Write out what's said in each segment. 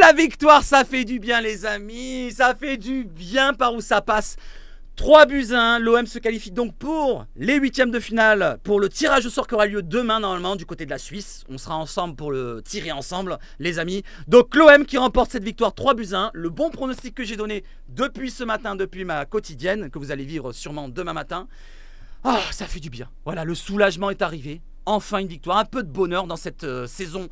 la victoire, ça fait du bien les amis. Ça fait du bien par où ça passe. 3-1, l'OM se qualifie donc pour les huitièmes de finale, pour le tirage au sort qui aura lieu demain normalement du côté de la Suisse. On sera ensemble pour le tirer ensemble les amis. Donc l'OM qui remporte cette victoire 3-1, le bon pronostic que j'ai donné depuis ce matin, depuis ma quotidienne, que vous allez vivre sûrement demain matin. Ah, ça fait du bien. Voilà, le soulagement est arrivé. Enfin une victoire, un peu de bonheur dans cette saison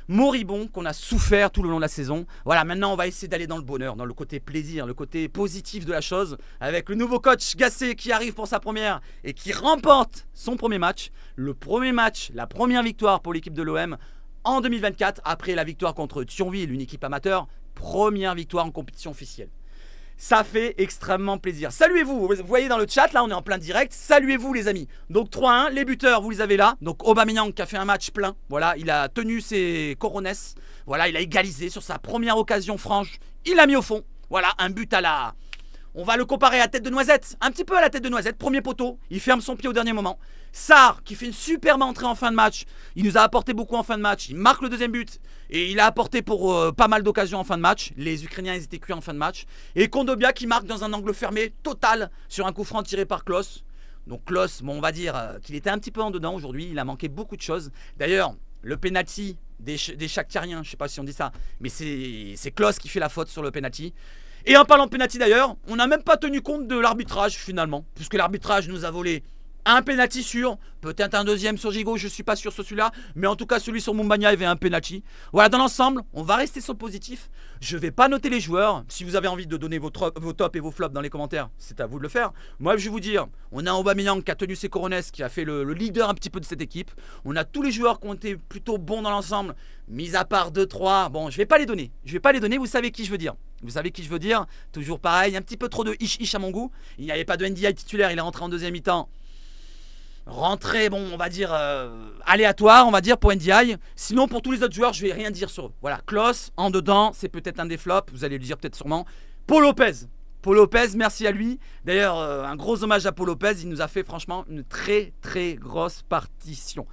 moribond qu'on a souffert tout le long de la saison. Voilà, maintenant on va essayer d'aller dans le bonheur, dans le côté plaisir, le côté positif de la chose, avec le nouveau coach Gasset qui arrive pour sa première et qui remporte son premier match. Le premier match, la première victoire pour l'équipe de l'OM en 2024, après la victoire contre Thionville, une équipe amateur, première victoire en compétition officielle. Ça fait extrêmement plaisir. Saluez-vous, vous voyez dans le chat, là on est en plein direct. Saluez-vous les amis. Donc 3-1, les buteurs vous les avez là. Donc Aubameyang qui a fait un match plein. Voilà, il a tenu ses coronesses. Voilà, il a égalisé sur sa première occasion franche. Il l'a mis au fond. Voilà, un but à la... On va le comparer à tête de noisette. Un petit peu à la tête de noisette. Premier poteau, il ferme son pied au dernier moment. Sarr qui fait une superbe entrée en fin de match. Il nous a apporté beaucoup en fin de match. Il marque le deuxième but. Et il a apporté pour pas mal d'occasions en fin de match. Les Ukrainiens ils étaient cuits en fin de match. Et Kondogbia qui marque dans un angle fermé total sur un coup franc tiré par Klose. Donc Klose, bon, on va dire qu'il était un petit peu en dedans aujourd'hui. Il a manqué beaucoup de choses. D'ailleurs, le penalty des Shakhtariens, je ne sais pas si on dit ça, mais c'est Klose qui fait la faute sur le penalty. Et en parlant de penalty d'ailleurs, on n'a même pas tenu compte de l'arbitrage finalement, puisque l'arbitrage nous a volé un penalty sûr, peut-être un deuxième sur Gigot, je ne suis pas sûr sur celui-là, mais en tout cas celui sur Moumbagna, il y avait un penalty. Voilà, dans l'ensemble, on va rester sur le positif. Je ne vais pas noter les joueurs. Si vous avez envie de donner vos tops et vos flops dans les commentaires, c'est à vous de le faire. Moi, je vais vous dire, on a Aubameyang qui a tenu ses coronesses, qui a fait le leader un petit peu de cette équipe. On a tous les joueurs qui ont été plutôt bons dans l'ensemble, mis à part 2-3. Bon, je ne vais pas les donner. Je vais pas les donner, vous savez qui je veux dire. Vous savez qui je veux dire. Toujours pareil, un petit peu trop de ish à mon goût. Il n'y avait pas de NDI titulaire, il est rentré en deuxième mi-temps. Rentrée, bon, on va dire aléatoire, on va dire pour NDI. Sinon, pour tous les autres joueurs, je vais rien dire sur eux. Voilà, Klose, en dedans, c'est peut-être un des flops. Vous allez le dire peut-être sûrement. Paul Lopez. Paul Lopez, merci à lui. D'ailleurs, un gros hommage à Paul Lopez. Il nous a fait franchement une très très grosse partition.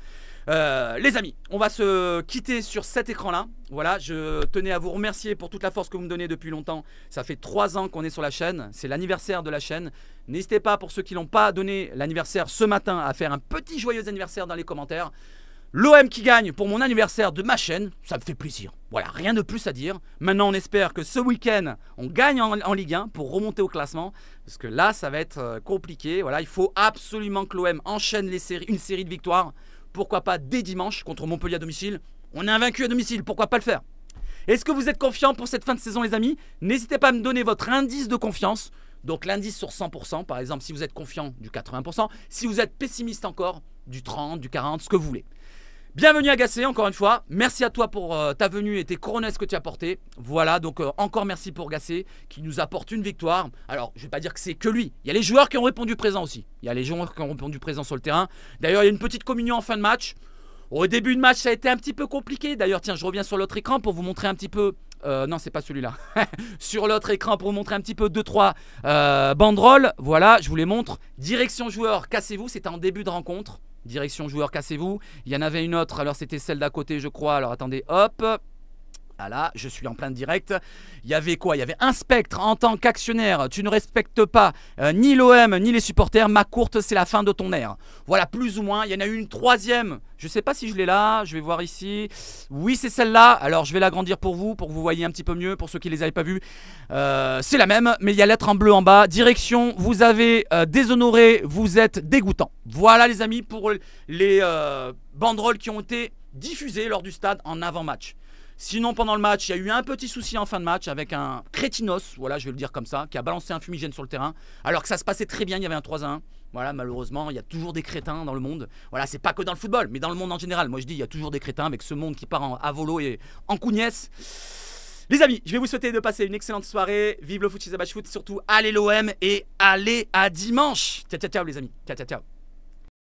Les amis, on va se quitter sur cet écran-là. Voilà, je tenais à vous remercier pour toute la force que vous me donnez depuis longtemps. Ça fait 3 ans qu'on est sur la chaîne. C'est l'anniversaire de la chaîne. N'hésitez pas, pour ceux qui n'ont pas donné l'anniversaire ce matin, à faire un petit joyeux anniversaire dans les commentaires. L'OM qui gagne pour mon anniversaire de ma chaîne, ça me fait plaisir. Voilà, rien de plus à dire. Maintenant, on espère que ce week-end, on gagne en Ligue 1 pour remonter au classement. Parce que là, ça va être compliqué. Voilà, il faut absolument que l'OM enchaîne une série de victoires. Pourquoi pas dès dimanche contre Montpellier à domicile. On est invaincu à domicile, pourquoi pas le faire? Est-ce que vous êtes confiants pour cette fin de saison les amis? N'hésitez pas à me donner votre indice de confiance. Donc l'indice sur 100%, par exemple, si vous êtes confiant, du 80%. Si vous êtes pessimiste encore, du 30, du 40, ce que vous voulez. Bienvenue à Gasset, encore une fois. Merci à toi pour ta venue et tes coronesses que tu as portées. Voilà, donc encore merci pour Gasset qui nous apporte une victoire. Alors, je ne vais pas dire que c'est que lui. Il y a les joueurs qui ont répondu présent aussi. Il y a les joueurs qui ont répondu présent sur le terrain. D'ailleurs, il y a une petite communion en fin de match. Au début de match, ça a été un petit peu compliqué. D'ailleurs, tiens, je reviens sur l'autre écran pour vous montrer un petit peu... non, c'est pas celui-là. Sur l'autre écran pour vous montrer un petit peu 2-3 banderoles. Voilà, je vous les montre. Direction joueur, cassez-vous. C'était en début de rencontre. Direction joueur, cassez-vous. Il y en avait une autre, alors c'était celle d'à côté, je crois. Alors attendez, hop. Voilà, je suis en plein direct. Il y avait quoi? Il y avait un spectre en tant qu'actionnaire. Tu ne respectes pas ni l'OM ni les supporters. Ma courte, c'est la fin de ton ère. Voilà, plus ou moins. Il y en a eu une troisième. Je ne sais pas si je l'ai là. Je vais voir ici. Oui, c'est celle-là. Alors, je vais l'agrandir pour vous voyez un petit peu mieux. Pour ceux qui ne les avaient pas vus. C'est la même, mais il y a lettre en bleu en bas. Direction, vous avez déshonoré. Vous êtes dégoûtant. Voilà, les amis, pour les banderoles qui ont été diffusées lors du stade en avant-match. Sinon, pendant le match, il y a eu un petit souci en fin de match avec un crétinos, voilà, je vais le dire comme ça, qui a balancé un fumigène sur le terrain, alors que ça se passait très bien, il y avait un 3-1. Voilà, malheureusement, il y a toujours des crétins dans le monde. Voilà, c'est pas que dans le football, mais dans le monde en général. Moi, je dis, il y a toujours des crétins avec ce monde qui part à volo et en cougnesse. Les amis, je vais vous souhaiter de passer une excellente soirée. Vive le foot, foot, surtout allez l'OM et allez à dimanche. Ciao, ciao, ciao les amis. Ciao, ciao, ciao.